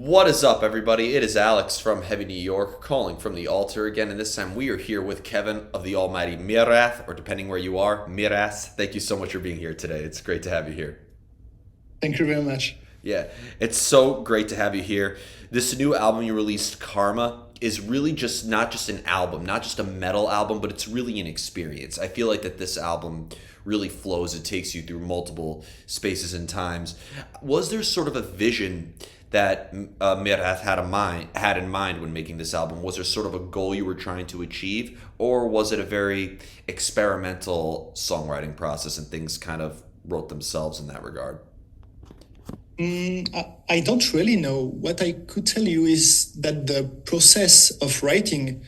What is up, everybody? It is Alex from Heavy New York calling from the Alto again, and this time we are here with Kevin of the almighty Myrath, or depending where you are, Myrath. Thank you so much for being here today. It's great to have you here. Thank you very much. Yeah, it's so great to have you here. This new album you released, Karma, is really just not just an album, not just a metal album, but it's really an experience. I feel like that this album really flows. It takes you through multiple spaces and times. Was there sort of a vision that Myrath had in mind when making this album? Was there sort of a goal you were trying to achieve, or was it a very experimental songwriting process and things kind of wrote themselves in that regard? I don't really know. What I could tell you is that the process of writing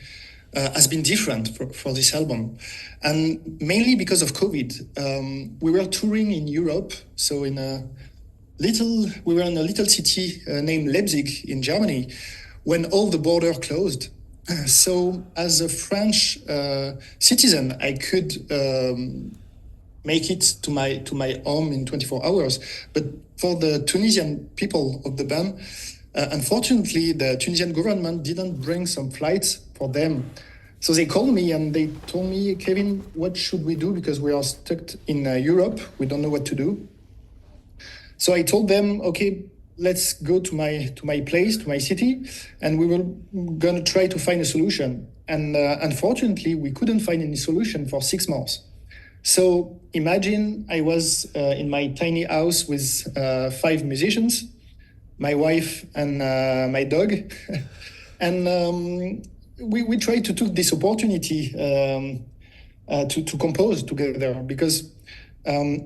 has been different for this album, and mainly because of COVID. We were touring in Europe, so we were in a little city named Leipzig in Germany, when all the border closed. So, as a French citizen, I could make it to my home in 24 hours. But for the Tunisian people of the band, unfortunately, the Tunisian government didn't bring some flights for them. So they called me and they told me, Kevin, what should we do? Because we are stuck in Europe. We don't know what to do. So I told them, okay, let's go to my place, to my city, and we were gonna try to find a solution. And unfortunately, we couldn't find any solution for 6 months. So imagine I was in my tiny house with five musicians, my wife and my dog, and we tried to take this opportunity to compose together because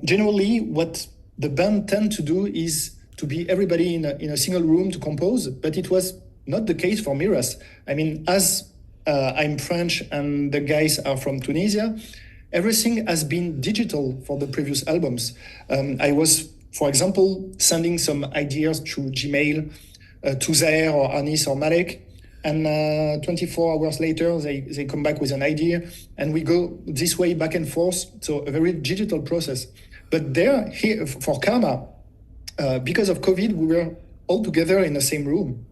generally what the band tend to do is to be everybody in a single room to compose, but it was not the case for Myrath. I mean, as I'm French and the guys are from Tunisia, everything has been digital for the previous albums. I was, for example, sending some ideas through Gmail to Zaire or Anis or Malek, and 24 hours later, they come back with an idea, and we go this way back and forth. So a very digital process. But there, here for Karma, because of COVID, we were all together in the same room.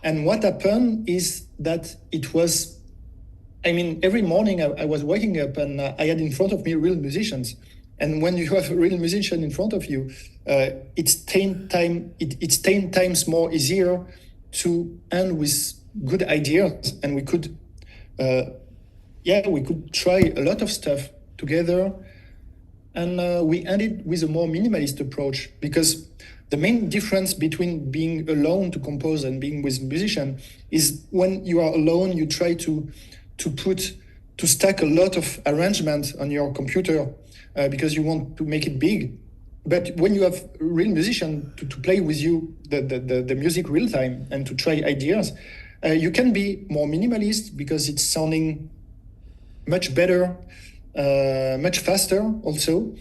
And what happened is that it was, I mean, every morning I was waking up and I had in front of me real musicians. And when you have a real musician in front of you, it's 10 times more easier to end with good ideas. And we could try a lot of stuff together. And we ended with a more minimalist approach because the main difference between being alone to compose and being with musician is when you are alone, you try to stack a lot of arrangement on your computer because you want to make it big. But when you have a real musician to play with you the music real time and to try ideas, you can be more minimalist because it's sounding much better, much faster also.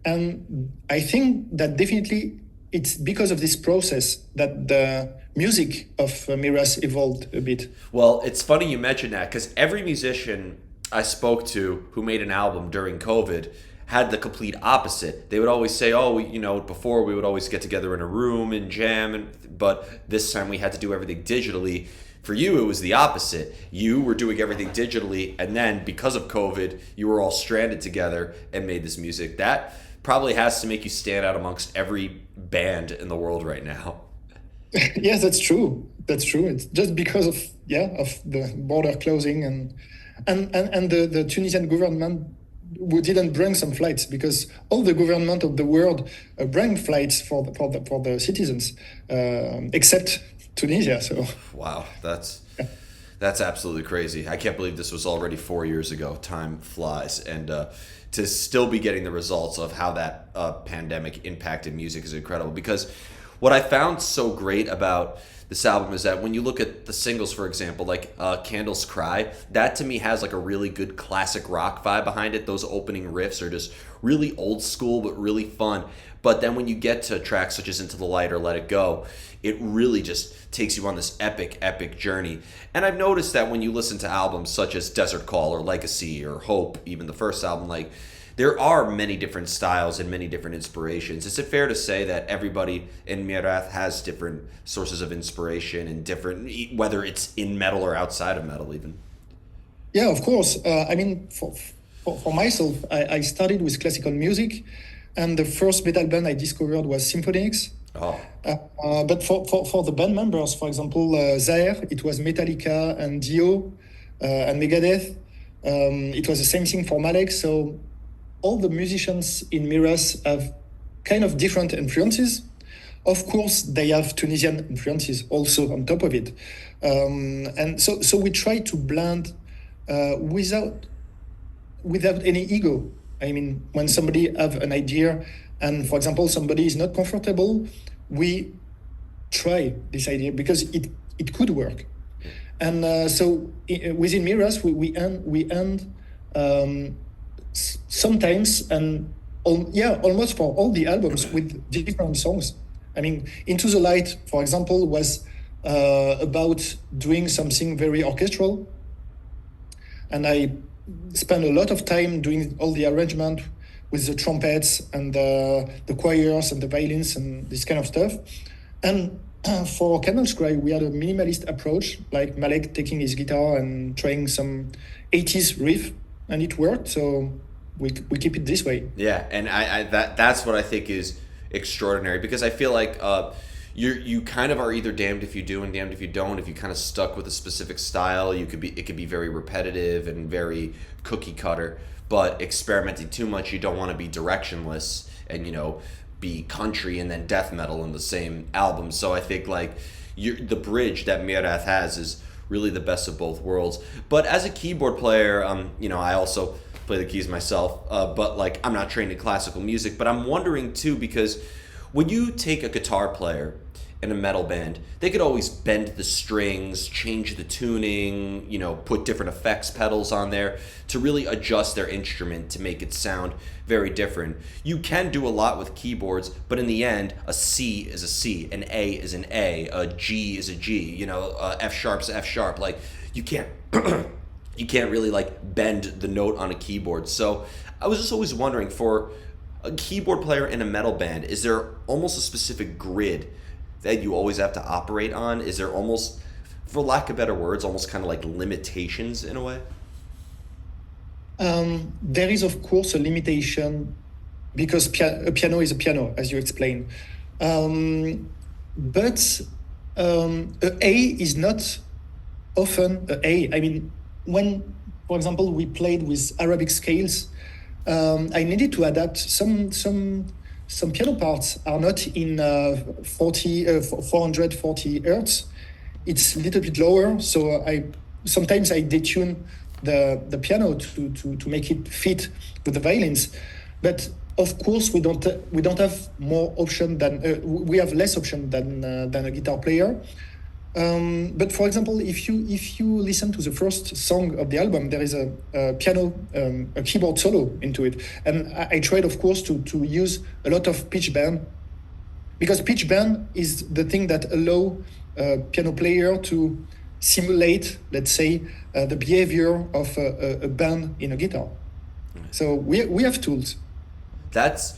And I think that definitely it's because of this process that the music of Myrath evolved a bit. Well, it's funny you mentioned that because every musician I spoke to who made an album during COVID had the complete opposite. They would always say, "Oh, before we would always get together in a room and jam, but this time we had to do everything digitally." For you, it was the opposite. You were doing everything digitally, and then because of COVID, you were all stranded together and made this music. That probably has to make you stand out amongst every band in the world right now. Yes, that's true. That's true. It's just because of the border closing and the Tunisian government who didn't bring some flights because all the government of the world bring flights for the citizens except Tunisia. So Wow, that's absolutely crazy. I can't believe this was already 4 years ago. Time flies, and to still be getting the results of how that pandemic impacted music is incredible. Because what I found so great about this album is that when you look at the singles, for example, like Candles Cry, that to me has like a really good classic rock vibe behind it. Those opening riffs are just really old school, but really fun. But then when you get to tracks such as Into the Light or Let It Go, it really just takes you on this epic journey. And I've noticed that when you listen to albums such as Desert Call or Legacy or Hope, even the first album, like there are many different styles and many different inspirations. Is it fair to say that everybody in Myrath has different sources of inspiration and different, whether it's in metal or outside of metal, even? Yeah, of course. I mean, for myself, I started with classical music, and the first metal band I discovered was Symphonics. Oh, But for the band members, for example, Zaire, it was Metallica and Dio and Megadeth. It was the same thing for Malek. So all the musicians in Myrath have kind of different influences. Of course, they have Tunisian influences also on top of it. And so we try to blend without any ego. I mean, when somebody have an idea and, for example, somebody is not comfortable, we try this idea because it could work. And within Myrath, we end sometimes and almost for all the albums with different songs. I mean, Into the Light, for example, was about doing something very orchestral, and I spent a lot of time doing all the arrangement with the trumpets and the choirs and the violins and this kind of stuff. And for Candle's Cry, we had a minimalist approach, like Malek taking his guitar and trying some 80s riff, and it worked. So we keep it this way. yeah, and that's what I think is extraordinary, because I feel like you kind of are either damned if you do and damned if you don't. If you kind of stuck with a specific style, it could be very repetitive and very cookie cutter. But experimenting too much, you don't want to be directionless and be country and then death metal in the same album. So I think like the bridge that Myrath has is really the best of both worlds. But as a keyboard player, I also play the keys myself. But like I'm not trained in classical music. But I'm wondering too, because when you take a guitar player in a metal band, they could always bend the strings, change the tuning, put different effects pedals on there to really adjust their instrument to make it sound very different. You can do a lot with keyboards, but in the end, a C is a C, an A is an A G is a G, F sharp's F sharp. Like you can't you can't really like bend the note on a keyboard. So I was just always wondering, for a keyboard player in a metal band, is there almost a specific grid that you always have to operate on? Is there almost, for lack of better words, almost kind of like limitations in a way? There is, of course, a limitation because a piano is a piano, as you explained. But A is not often a A. I mean, when, for example, we played with Arabic scales, I needed to adapt some piano parts are not in 440 hertz. It's a little bit lower, so sometimes I detune the piano to make it fit with the violins. But of course, we don't have more option than we have less option than a guitar player. But for example, if you listen to the first song of the album, there is a piano, a keyboard solo into it, and I tried, of course, to use a lot of pitch bend, because pitch bend is the thing that allow a piano player to simulate, let's say, the behavior of a band in a guitar. So we have tools. That's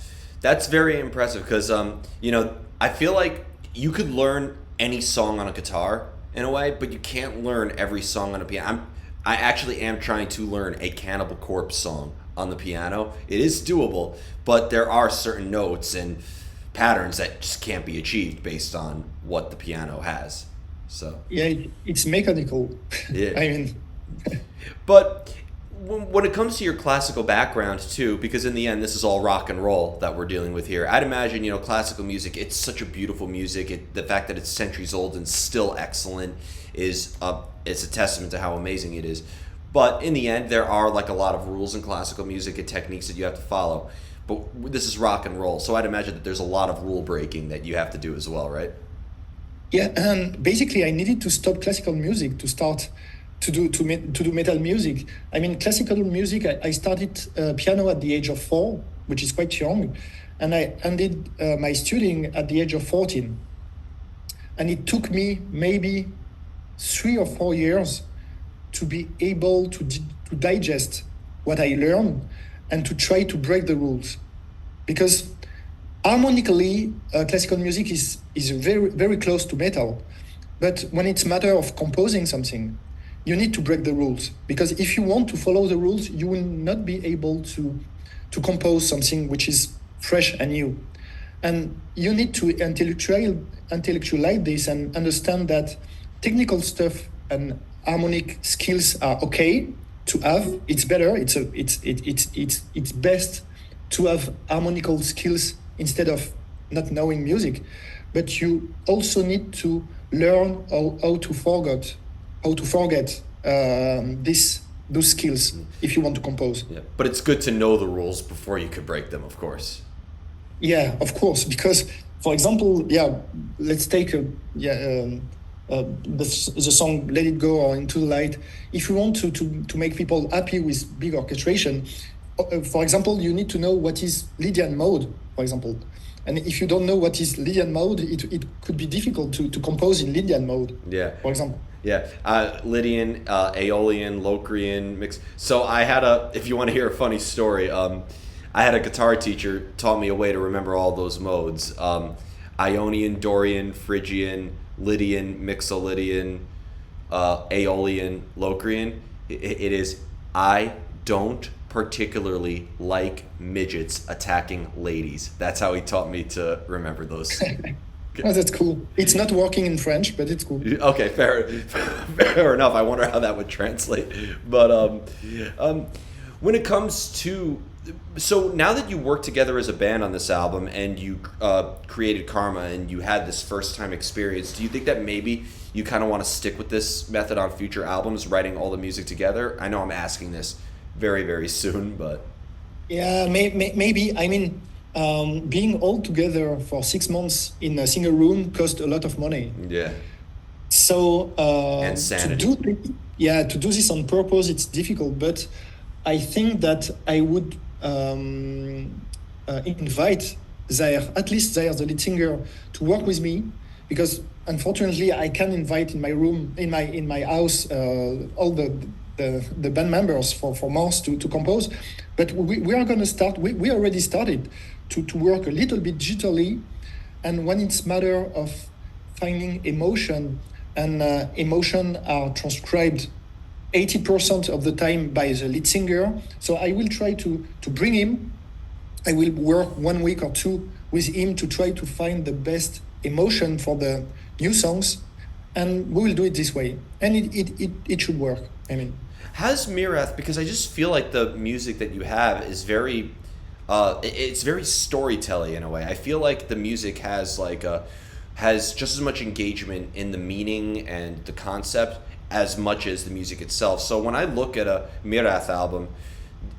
very impressive, because I feel like you could learn any song on a guitar in a way, but you can't learn every song on a piano. I actually am trying to learn a Cannibal Corpse song on the piano. It is doable, but there are certain notes and patterns that just can't be achieved based on what the piano has. So yeah, it's mechanical. Yeah. I mean, but when it comes to your classical background too, because in the end this is all rock and roll that we're dealing with here, I'd imagine classical music, it's such a beautiful music. The fact that it's centuries old and still excellent is it's a testament to how amazing it is. But in the end, there are like a lot of rules in classical music and techniques that you have to follow. But this is rock and roll, so I'd imagine that there's a lot of rule breaking that you have to do as well, right? yeah, and basically I needed to stop classical music to start to do metal music. I mean, classical music, I started piano at the age of 4, which is quite young, and I ended my studying at the age of 14. And it took me maybe 3 or 4 years to be able to digest what I learned and to try to break the rules, because harmonically, classical music is very very close to metal, but when it's matter of composing something, you need to break the rules, because if you want to follow the rules, you will not be able to compose something which is fresh and new. And you need to intellectualize this and understand that technical stuff and harmonic skills are okay to have. It's better. It's best to have harmonical skills instead of not knowing music. But you also need to learn how to forget this those skills if you want to compose. Yeah. But it's good to know the rules before you could break them, of course. Yeah, of course. Because, for example, yeah, let's take the song "Let It Go" or "Into the Light." If you want to make people happy with big orchestration, for example, you need to know what is Lydian mode, for example. And if you don't know what is Lydian mode, it could be difficult to compose in Lydian mode. Yeah. For example. Yeah, Lydian, Aeolian, Locrian mix. So I had if you want to hear a funny story, I had a guitar teacher taught me a way to remember all those modes. Ionian, Dorian, Phrygian, Lydian, Mixolydian, Aeolian, Locrian. It is, I don't particularly like midgets attacking ladies. That's how he taught me to remember those. Oh, that's cool. It's not working in French, but it's cool. Okay, fair enough. I wonder how that would translate. But when it comes to, so now that you work together as a band on this album and you created Karma and you had this first time experience, do you think that maybe you kind of want to stick with this method on future albums, writing all the music together? I know I'm asking this very, very soon, but yeah, maybe. I mean, being all together for 6 months in a single room cost a lot of money. Yeah. So and sanity. To do this on purpose, it's difficult. But I think that I would invite Zaire, at least Zaire, the lead singer, to work with me, because unfortunately I can invite in my room, in my house, all the band members for months to compose. But we are going to start. We already started to work a little bit digitally, and when it's matter of finding emotion, and emotion are transcribed 80% of the time by the lead singer. So I will try to bring him. I will work 1 week or two with him to try to find the best emotion for the new songs, and we will do it this way, and it should work. I mean, has Myrath, because I just feel like the music that you have is very it's very storytelling in a way. I feel like the music has has just as much engagement in the meaning and the concept as much as the music itself. So when I look at a Myrath album,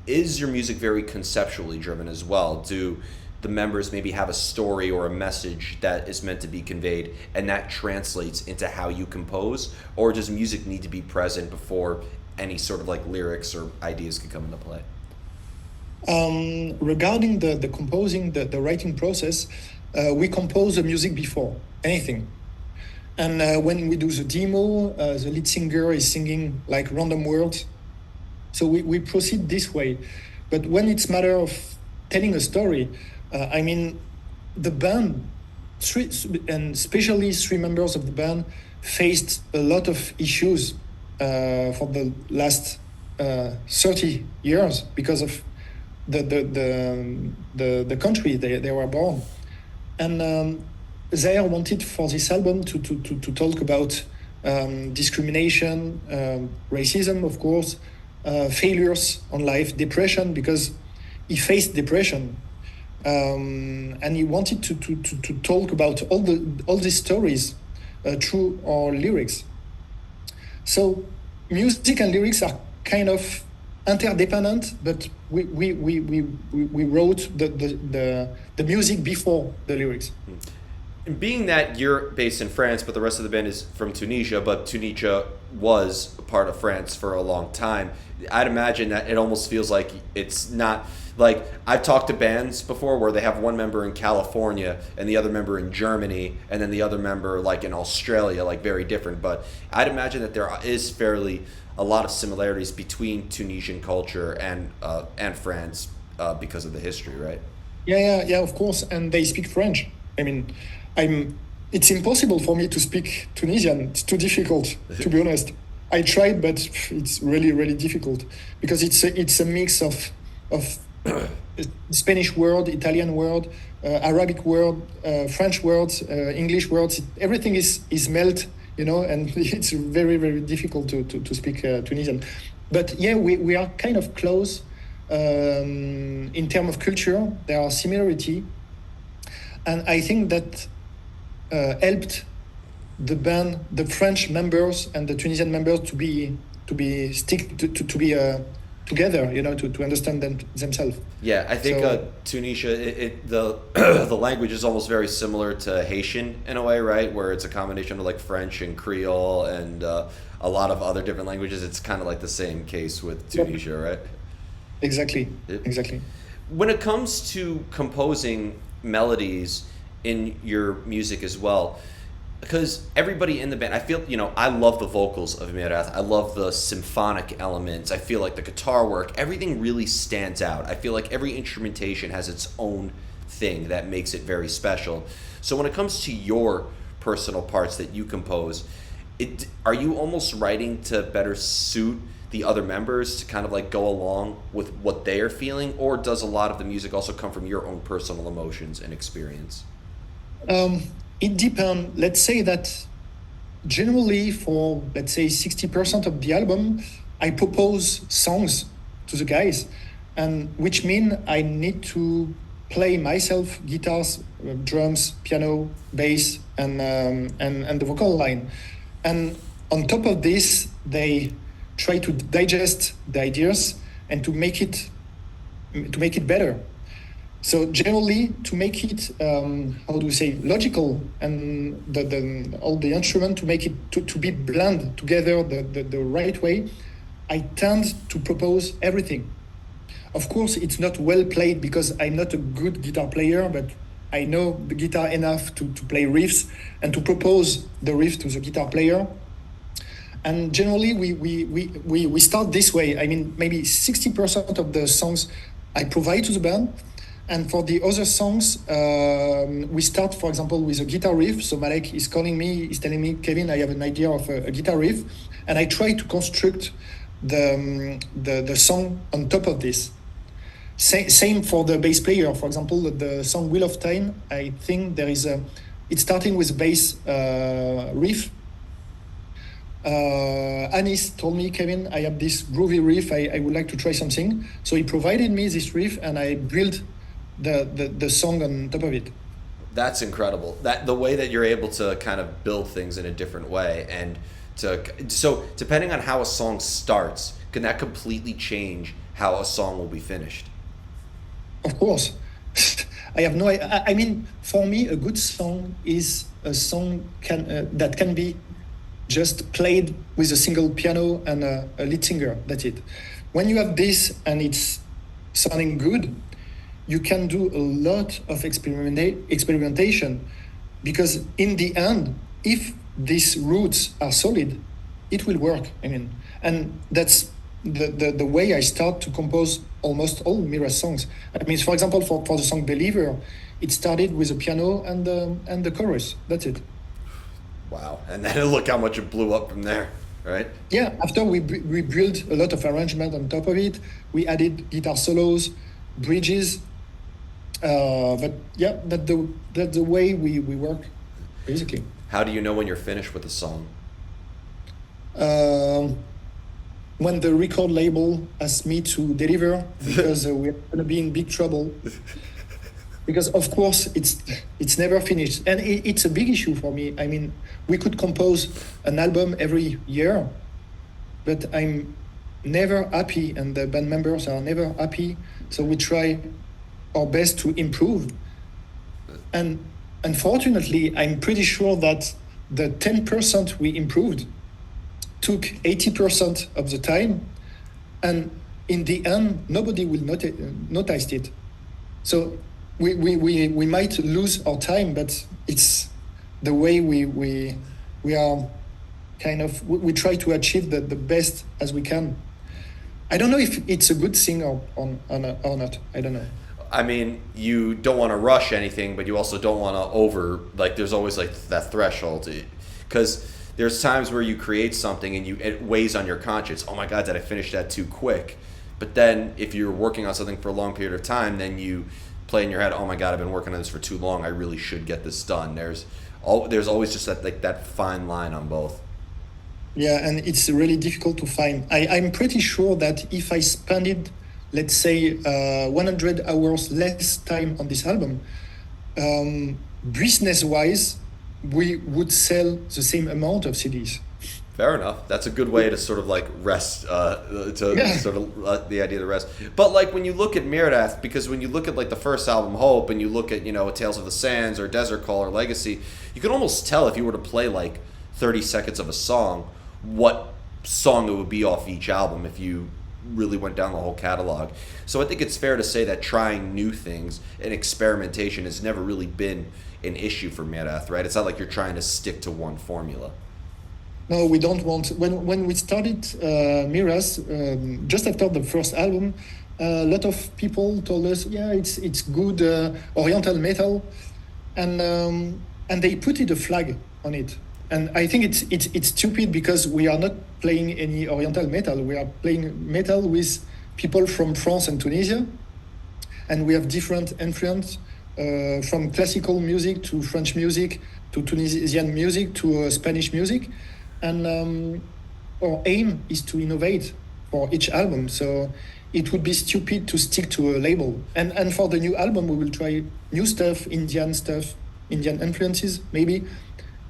is your music very conceptually driven as well? Do the members maybe have a story or a message that is meant to be conveyed and that translates into how you compose? Or does music need to be present before any sort of like lyrics or ideas can come into play? Regarding the composing, the writing process, we compose the music before anything. And when we do the demo, the lead singer is singing like random words. So we proceed this way. But when it's matter of telling a story, I mean, the band, and especially 3 members of the band, faced a lot of issues for the last 30 years because of the country they were born. And Zaire wanted for this album to talk about discrimination, racism, of course, failures on life, depression, because he faced depression, and he wanted to talk about all these stories through our lyrics. So music and lyrics are kind of interdependent, but we wrote the music before the lyrics. And being that you're based in France, but the rest of the band is from Tunisia, but Tunisia was a part of France for a long time, I'd imagine that it almost feels like it's not, like, I've talked to bands before where they have one member in California and the other member in Germany and then the other member like in Australia, like very different. But I'd imagine that there is fairly a lot of similarities between Tunisian culture and France, because of the history, right? Yeah, of course. And they speak French. I mean, I'm. It's impossible for me to speak Tunisian. It's too difficult, to be honest. I tried, but it's really, really difficult because it's a mix of Spanish word, Italian word, Arabic word, French words, English words. Everything is melt, and it's very, very difficult to speak Tunisian. But yeah, we are kind of close in terms of culture. There are similarity, and I think that helped the band, the French members and the Tunisian members to be together, to understand themselves. Yeah, I think So Tunisia, the the language is almost very similar to Haitian in a way, right? Where it's a combination of like French and Creole and a lot of other different languages. It's kind of like the same case with Tunisia, right? exactly, It, exactly. when it comes to composing melodies in your music as well, because everybody in the band, I feel, I love the vocals of Myrath. I love the symphonic elements. I feel like the guitar work, everything really stands out. I feel like every instrumentation has its own thing that makes it very special. So when it comes to your personal parts that you compose, are you almost writing to better suit the other members to kind of like go along with what they are feeling, or does a lot of the music also come from your own personal emotions and experience? Um, it depends. Let's say that generally for, let's say, 60% of the album, I propose songs to the guys, and which mean I need to play myself guitars, drums, piano, bass, and the vocal line. And on top of this, they try to digest the ideas and to make it better. So generally, to make it, how do we say, logical, and all the instrument to make it to be blend together the right way, I tend to propose everything. Of course, it's not well played because I'm not a good guitar player, but I know the guitar enough to play riffs and to propose the riff to the guitar player. And generally, we start this way. I mean, maybe 60% of the songs I provide to the band. And for the other songs, we start, for example, with a guitar riff. So Malek is calling me, he's telling me, Kevin, I have an idea of a guitar riff. And I try to construct the song on top of this. Same for the bass player. For example, the song Wheel of Time, I think it's starting with bass riff. Anis told me, Kevin, I have this groovy riff. I would like to try something. So he provided me this riff, and I built the song on top of it. That's incredible. That the way that you're able to kind of build things in a different way, and so depending on how a song starts, can that completely change how a song will be finished? Of course. I have no. I mean, for me, a good song is a song that can be just played with a single piano and a lead singer. That's it. When you have this and it's sounding good, you can do a lot of experimentation, because in the end, if these roots are solid, it will work. I mean, and that's the way I start to compose almost all Myrath songs. I mean, for example, for the song Believer, it started with a piano and the chorus. That's it. Wow. And then look how much it blew up from there, right? Yeah, after we built a lot of arrangement on top of it, we added guitar solos, bridges. But yeah, that's the way we work, basically. How do you know when you're finished with a song? Um, when the record label asks me to deliver, because we're gonna be in big trouble. Because of course it's never finished, and it's a big issue for me. I mean, we could compose an album every year, but I'm never happy, and the band members are never happy. So we try our best to improve. And unfortunately, I'm pretty sure that the 10% we improved took 80% of the time, and in the end, nobody will notice it. So we might lose our time, but it's the way we are kind of we try to achieve the best as we can. I don't know if it's a good thing or not. I don't know. I mean, you don't want to rush anything, but you also don't want to over, like, there's always like that threshold, because there's times where you create something and it weighs on your conscience. Oh my God, did I finish that too quick? But then if you're working on something for a long period of time, then you play in your head, oh my God, I've been working on this for too long. I really should get this done. There's always just that, like, that fine line on both. Yeah, and it's really difficult to find. I'm pretty sure that if I spended, let's say, 100 hours less time on this album, business-wise, we would sell the same amount of CDs. Fair enough. That's a good way to sort of like rest, Yeah. sort of the idea of rest. But like when you look at Myrath, because when you look at like the first album, Hope, and you look at, Tales of the Sands or Desert Call or Legacy, you can almost tell if you were to play like 30 seconds of a song, what song it would be off each album if you really went down the whole catalog. So I think it's fair to say that trying new things and experimentation has never really been an issue for Myrath, right? It's not like you're trying to stick to one formula. No, we don't want. When we started Myrath, just after the first album, a lot of people told us, yeah, it's good Oriental metal, and they put it a flag on it. And I think it's stupid because we are not playing any Oriental metal. We are playing metal with people from France and Tunisia, and we have different influence from classical music to French music to Tunisian music to Spanish music, and our aim is to innovate for each album. So it would be stupid to stick to a label. And for the new album, we will try new stuff, Indian influences maybe.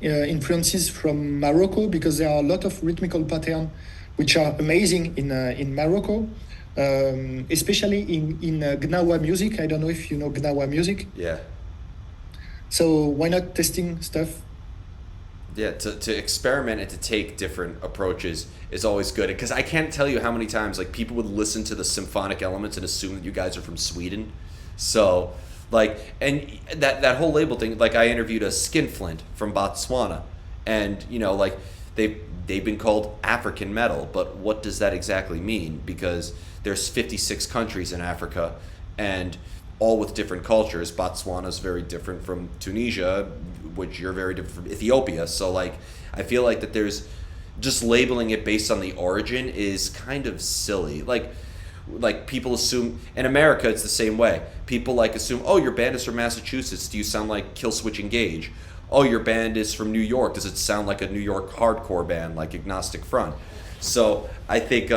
Influences from Morocco, because there are a lot of rhythmical patterns which are amazing in Morocco, especially in Gnawa music. I don't know if you know Gnawa music. Yeah. So why not testing stuff? Yeah, to experiment and to take different approaches is always good. Because I can't tell you how many times like people would listen to the symphonic elements and assume that you guys are from Sweden. So like, and that whole label thing, like I interviewed a Skinflint from Botswana, and like they've been called African metal, but what does that exactly mean? Because there's 56 countries in Africa, and all with different cultures. Botswana's very different from Tunisia, which you're very different from Ethiopia. So like, I feel like that there's just labeling it based on the origin is kind of silly. Like people assume in America it's the same way. People like assume, oh, your band is from Massachusetts. Do you sound like Killswitch Engage? Oh, your band is from New York. Does it sound like a New York hardcore band like Agnostic Front? So I think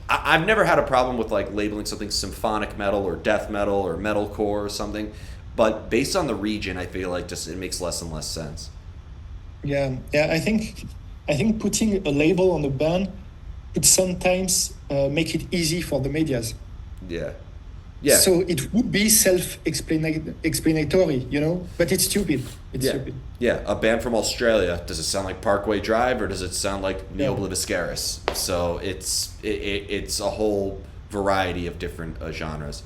I've never had a problem with like labeling something symphonic metal or death metal or metalcore or something, but based on the region, I feel like just it makes less and less sense. Yeah. I think putting a label on the band could sometimes make it easy for the medias. Yeah. So it would be self-explanatory, but it's stupid. It's stupid. Yeah, a band from Australia, does it sound like Parkway Drive or does it sound like Neil Yeah. Blivascaris? So it's a whole variety of different genres.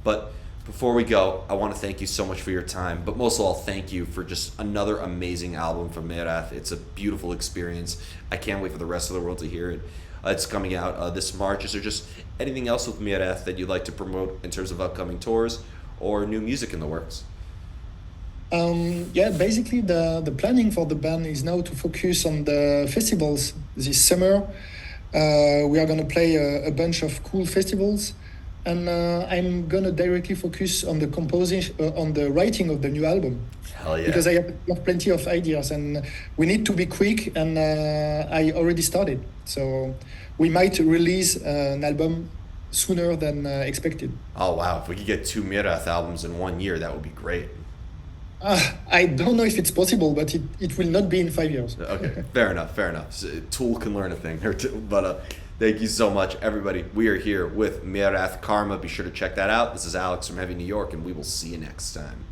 But before we go, I want to thank you so much for your time. But most of all, thank you for just another amazing album from Myrath. It's a beautiful experience. I can't wait for the rest of the world to hear it. It's coming out this March. Is there just anything else with Myrath that you'd like to promote in terms of upcoming tours or new music in the works? Basically the planning for the band is now to focus on the festivals this summer. We are going to play a bunch of cool festivals, and I'm going to directly focus on the composition, on the writing of the new album. Hell yeah. Because I have plenty of ideas, and we need to be quick, and I already started. So we might release an album sooner than expected. Oh, wow. If we could get 2 Myrath albums in 1 year, that would be great. I don't know if it's possible, but it will not be in 5 years. Okay, fair enough. Tool can learn a thing or two. But thank you so much, everybody. We are here with Myrath Karma. Be sure to check that out. This is Alex from Heavy New York, and we will see you next time.